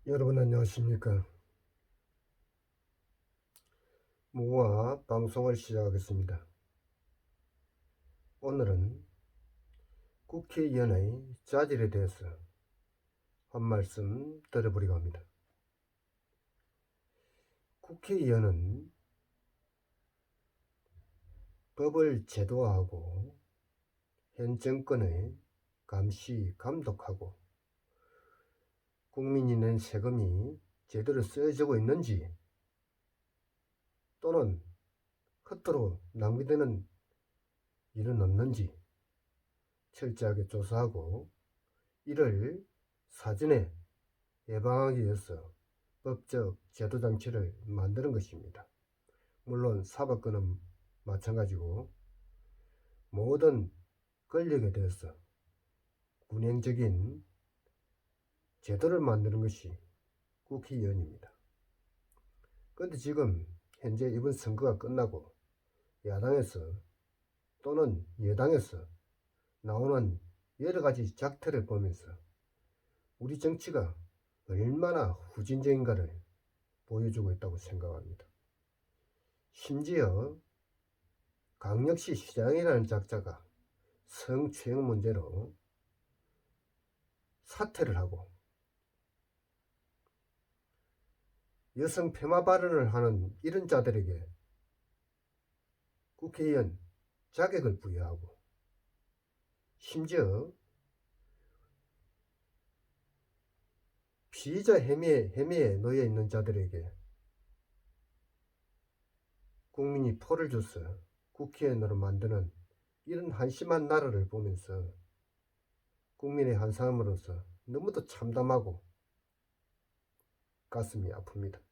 여러분 안녕하십니까? 무궁화 방송을 시작하겠습니다. 오늘은 국회의원의 자질에 대해서 한 말씀 드려보려고 합니다. 국회의원은 법을 제도화하고 현 정권의 감시, 감독하고 국민이 낸 세금이 제대로 쓰여지고 있는지 또는 헛되로 낭비되는 일은 없는지 철저하게 조사하고 이를 사전에 예방하기 위해서 법적 제도장치를 만드는 것입니다. 물론 사법권은 마찬가지고 모든 권력에 대해서 군행적인 제도를 만드는 것이 국회의원입니다. 그런데 지금 현재 이번 선거가 끝나고 야당에서 또는 여당에서 나오는 여러가지 작태를 보면서 우리 정치가 얼마나 후진적인가를 보여주고 있다고 생각합니다. 심지어 강력시 시장이라는 작자가 성추행 문제로 사퇴를 하고 여성 폐마 발언을 하는 이런 자들에게 국회의원 자격을 부여하고 심지어 피의자 혐의에 놓여 있는 자들에게 국민이 표를 줘서 국회의원으로 만드는 이런 한심한 나라를 보면서 국민의 한 사람으로서 너무도 참담하고 가슴이 아픕니다.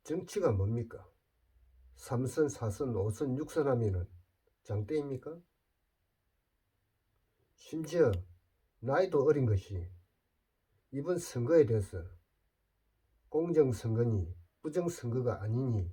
정치가 뭡니까? 3선, 4선, 5선, 6선 하면은 장대입니까? 심지어 나이도 어린 것이 이번 선거에 대해서 공정선거니 부정선거가 아니니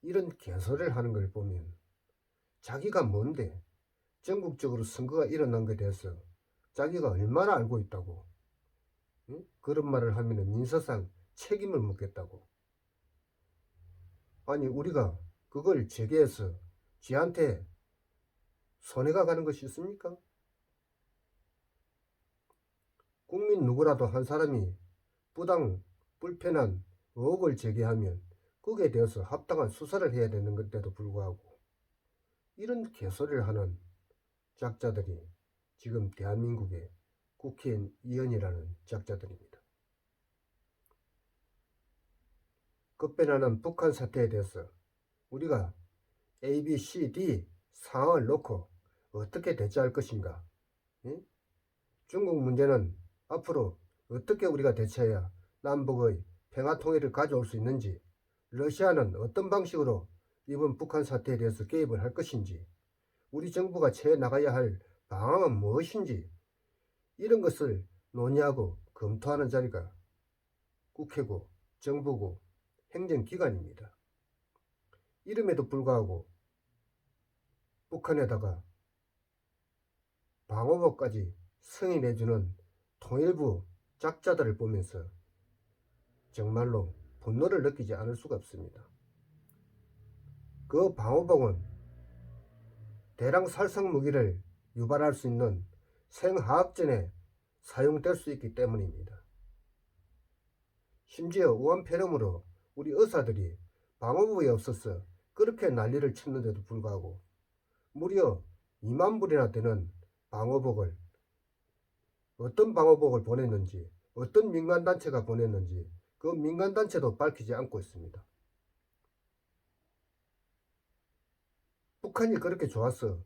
이런 개소리를 하는 걸 보면 자기가 뭔데 전국적으로 선거가 일어난 것에 대해서 자기가 얼마나 알고 있다고, 응? 그런 말을 하면 민사상 책임을 묻겠다고. 아니 우리가 그걸 제기해서 지한테 손해가 가는 것이 있습니까? 국민 누구라도 한 사람이 부당 불편한 의혹을 제기하면 거기에 대해서 합당한 수사를 해야 되는 것에도 불구하고 이런 개소리를 하는 작자들이 지금 대한민국의 국회의원이라는 작자들입니다. 급변하는 북한 사태에 대해서 우리가 A, B, C, D 상황을 놓고 어떻게 대처할 것인가? 예? 중국 문제는 앞으로 어떻게 우리가 대처해야 남북의 평화통일을 가져올 수 있는지, 러시아는 어떤 방식으로 이번 북한 사태에 대해서 개입을 할 것인지, 우리 정부가 취해 나가야 할 방안은 무엇인지 이런 것을 논의하고 검토하는 자리가 국회고 정부고 행정기관입니다. 이름에도 불구하고 북한에다가 방어법까지 승인해주는 통일부 작자들을 보면서 정말로 분노를 느끼지 않을 수가 없습니다. 그 방어복은 대량 살상 무기를 유발할 수 있는 생화학전에 사용될 수 있기 때문입니다. 심지어 우한폐렴으로 우리 의사들이 방어복이 없어서 그렇게 난리를 쳤는데도 불구하고 무려 2만 불이나 되는 방어복을 어떤 방어복을 보냈는지 어떤 민간단체가 보냈는지 그 민간단체도 밝히지 않고 있습니다. 북한이 그렇게 좋아서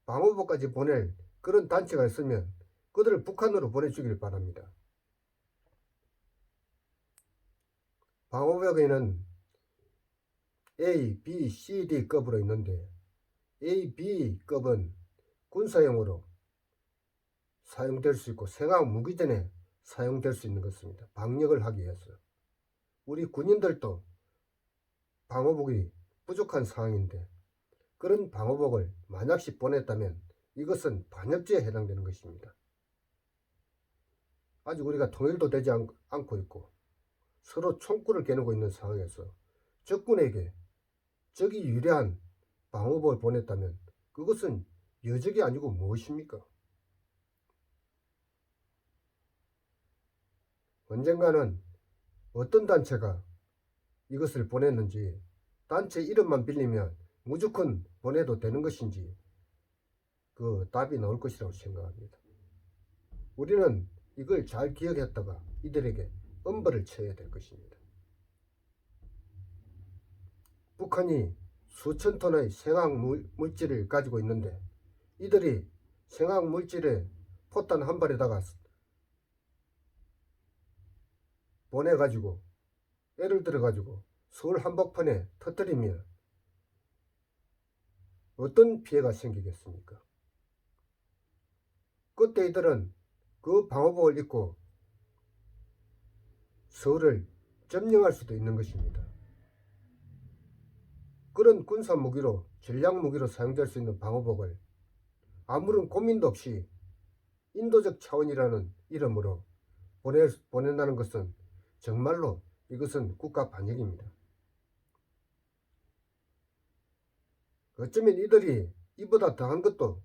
방어복까지 보낼 그런 단체가 있으면 그들을 북한으로 보내주길 바랍니다. 방어복에는 A, B, C, D급으로 있는데 A, B급은 군사용으로 사용될 수 있고 생화학 무기전에 사용될 수 있는 것입니다. 방역을 하기 위해서. 우리 군인들도 방어복이 부족한 상황인데 그런 방어복을 만약씩 보냈다면 이것은 반역죄에 해당되는 것입니다. 아직 우리가 통일도 되지 않고 있고 서로 총구를 겨누고 있는 상황에서 적군에게 적이 유리한 방어복을 보냈다면 그것은 여적이 아니고 무엇입니까? 언젠가는 어떤 단체가 이것을 보냈는지, 단체 이름만 빌리면 무조건 보내도 되는 것인지 그 답이 나올 것이라고 생각합니다. 우리는 이걸 잘 기억했다가 이들에게 엄벌을 쳐야 될 것입니다. 북한이 수천 톤의 생학 물질을 가지고 있는데 이들이 생학 물질에 포탄 한 발에다가 보내가지고 예를 들어가지고 서울 한복판에 터뜨리면 어떤 피해가 생기겠습니까? 그때 이들은 그 방호복을 입고 서울을 점령할 수도 있는 것입니다. 그런 군사 무기로, 전략 무기로 사용될 수 있는 방호복을 아무런 고민도 없이 인도적 차원이라는 이름으로 보낸다는 것은 정말로 이것은 국가 반역입니다. 어쩌면 이들이 이보다 더한 것도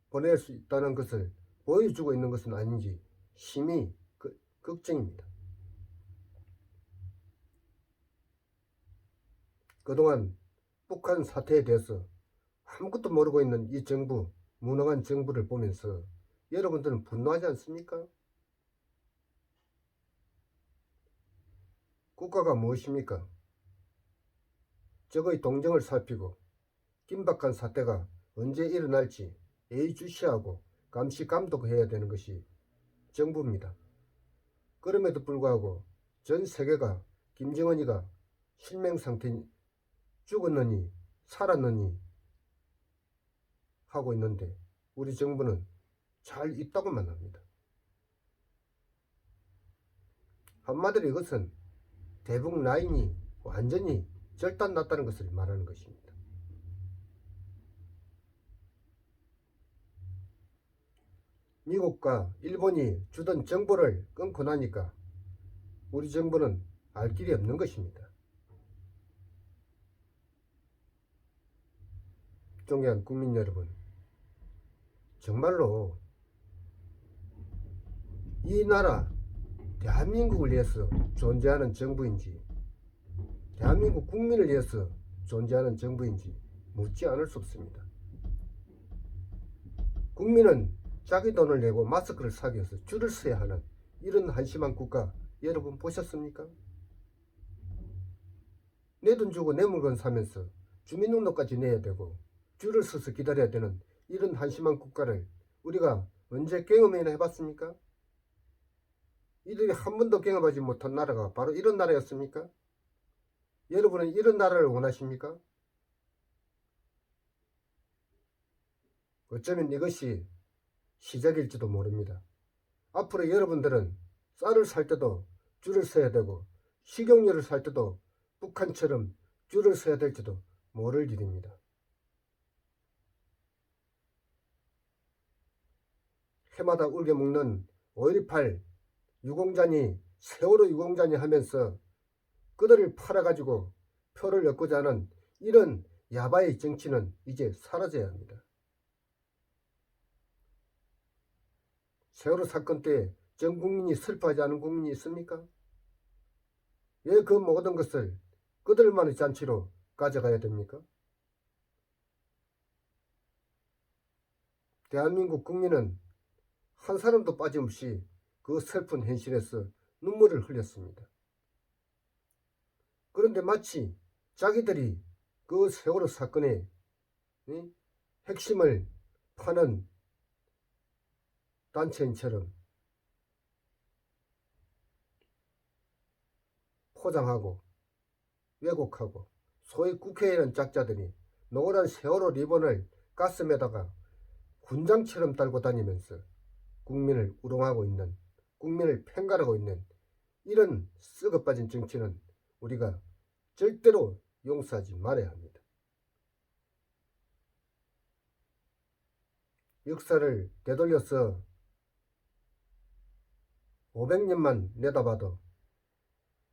보낼 수 있다는 것을 보여주고 있는 것은 아닌지 심히 걱정입니다. 그동안 북한 사태에 대해서 아무것도 모르고 있는 이 정부, 무능한 정부를 보면서 여러분들은 분노하지 않습니까? 국가가 무엇입니까? 적의 동정을 살피고 긴박한 사태가 언제 일어날지 예의주시하고 감시 감독해야 되는 것이 정부입니다. 그럼에도 불구하고 전 세계가 김정은이가 실명상태 죽었느니 살았느니 하고 있는데 우리 정부는 잘 있다고만 합니다. 한마디로 이것은 대북 라인이 완전히 절단났다는 것을 말하는 것입니다. 미국과 일본이 주던 정보를 끊고 나니까 우리 정부는 알 길이 없는 것입니다. 존경하는 국민 여러분, 정말로 이 나라 대한민국을 위해서 존재하는 정부인지 대한민국 국민을 위해서 존재하는 정부인지 묻지 않을 수 없습니다. 국민은 자기 돈을 내고 마스크를 사기 위해서 줄을 서야 하는 이런 한심한 국가 여러분 보셨습니까? 내 돈 주고 내 물건 사면서 주민등록까지 내야 되고 줄을 서서 기다려야 되는 이런 한심한 국가를 우리가 언제 경험이나 해봤습니까? 이들이 한 번도 경험하지 못한 나라가 바로 이런 나라였습니까? 여러분은 이런 나라를 원하십니까? 어쩌면 이것이 시작일지도 모릅니다. 앞으로 여러분들은 쌀을 살 때도 줄을 서야 되고 식용유를 살 때도 북한처럼 줄을 서야 될지도 모를 일입니다. 해마다 울게 먹는 5.18 유공자니 세월호 유공자니 하면서 그들을 팔아가지고 표를 얻고자 하는 이런 야바의 정치는 이제 사라져야 합니다. 세월호 사건 때 전 국민이 슬퍼하지 않은 국민이 있습니까? 왜 그 모든 것을 그들만의 잔치로 가져가야 됩니까? 대한민국 국민은 한 사람도 빠짐없이 그 슬픈 현실에서 눈물을 흘렸습니다. 그런데 마치 자기들이 그 세월호 사건의 핵심을 파는 단체인처럼 포장하고 왜곡하고 소위 국회의원 짝자들이 노란 세월호 리본을 가슴에다가 군장처럼 달고 다니면서 국민을 우롱하고 있는, 국민을 팽갈하고 있는 이런 썩어빠진 정치는 우리가 절대로 용서하지 말아야 합니다. 역사를 되돌려서 500년만 내다봐도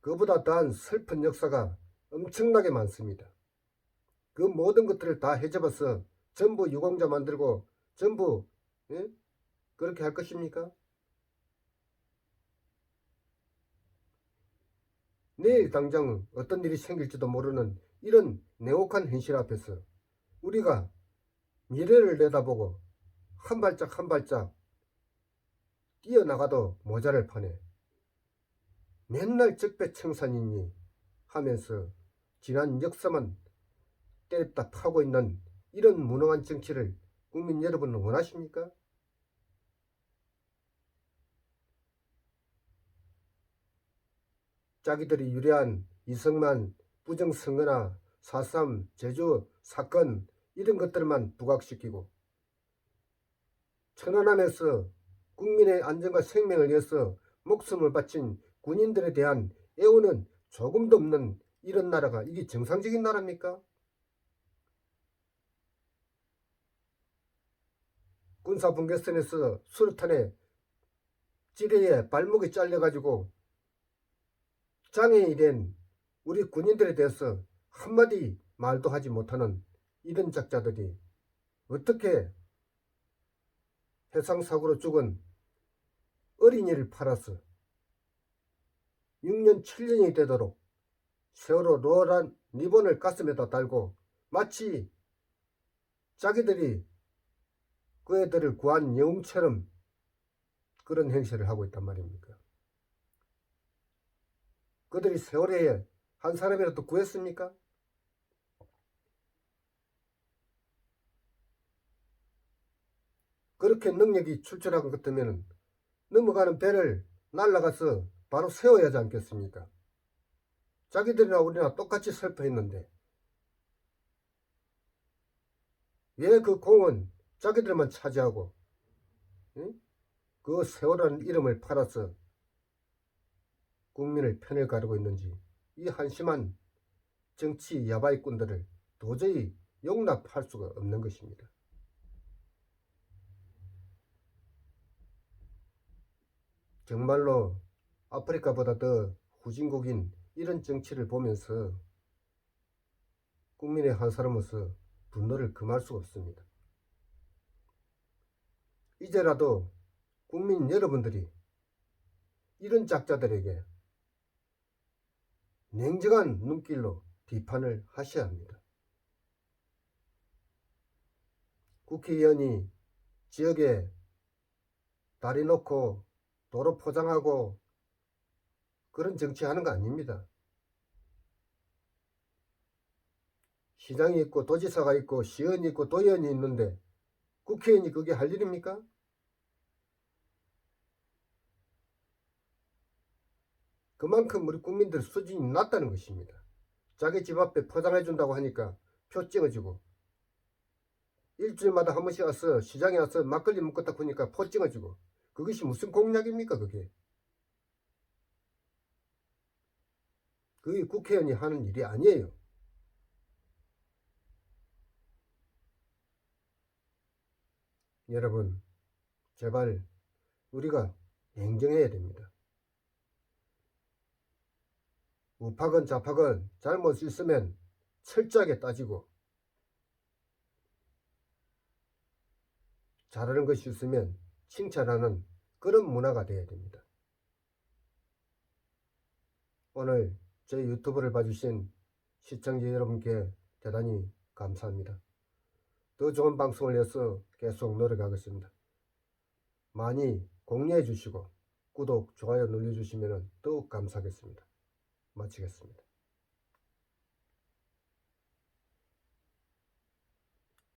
그보다 더한 슬픈 역사가 엄청나게 많습니다. 그 모든 것들을 다 헤집어서 전부 유공자 만들고 전부 그렇게 할 것입니까? 내일 당장 어떤 일이 생길지도 모르는 이런 냉혹한 현실 앞에서 우리가 미래를 내다보고 한 발짝 한 발짝 뛰어나가도 모자랄 판에 맨날 적배청산이니 하면서 지난 역사만 때렸다 파고 있는 이런 무능한 정치를 국민 여러분은 원하십니까? 자기들이 유리한 이승만 부정선거나 4.3 제주 사건 이런 것들만 부각시키고 천안함에서 국민의 안전과 생명을 위해서 목숨을 바친 군인들에 대한 애호는 조금도 없는 이런 나라가 이게 정상적인 나라입니까? 군사분계선에서 수류탄에 지뢰에 발목이 잘려가지고 장애인이 된 우리 군인들에 대해서 한마디 말도 하지 못하는 이런 작자들이 어떻게 해상사고로 죽은 어린이를 팔아서 6년 7년이 되도록 세월호 노란 리본을 가슴에다 달고 마치 자기들이 그 애들을 구한 영웅처럼 그런 행세를 하고 있단 말입니까? 그들이 세월호에 한 사람이라도 구했습니까? 그렇게 능력이 출중한 것 같으면 넘어가는 배를 날아가서 바로 세워야 하지 않겠습니까? 자기들이나 우리나 똑같이 슬퍼했는데 왜 그 공은 자기들만 차지하고 그 세월호라는 이름을 팔아서 국민을 편을 가르고 있는지 이 한심한 정치 야바이꾼들을 도저히 용납할 수가 없는 것입니다. 정말로 아프리카보다 더 후진국인 이런 정치를 보면서 국민의 한 사람으로서 분노를 금할 수가 없습니다. 이제라도 국민 여러분들이 이런 작자들에게 냉정한 눈길로 비판을 하셔야 합니다. 국회의원이 지역에 다리 놓고 도로 포장하고 그런 정치하는 거 아닙니다. 시장이 있고 도지사가 있고 시의원이 있고 도의원이 있는데 국회의원이 그게 할 일입니까? 그만큼 우리 국민들 수준이 낮다는 것입니다. 자기 집 앞에 포장해준다고 하니까 표 찍어주고 일주일마다 한 번씩 와서 시장에 와서 막걸리 먹겠다 보니까 포 찍어주고 그것이 무슨 공약입니까 그게? 그게 국회의원이 하는 일이 아니에요. 여러분 제발 우리가 냉정해야 됩니다. 우파건 좌파건 잘못 있으면 철저하게 따지고 잘하는 것이 있으면 칭찬하는 그런 문화가 되어야 됩니다. 오늘 제 유튜브를 봐주신 시청자 여러분께 대단히 감사합니다. 더 좋은 방송을 위해서 계속 노력하겠습니다. 많이 공유해 주시고 구독, 좋아요 눌러주시면 더욱 감사하겠습니다. 마치겠습니다.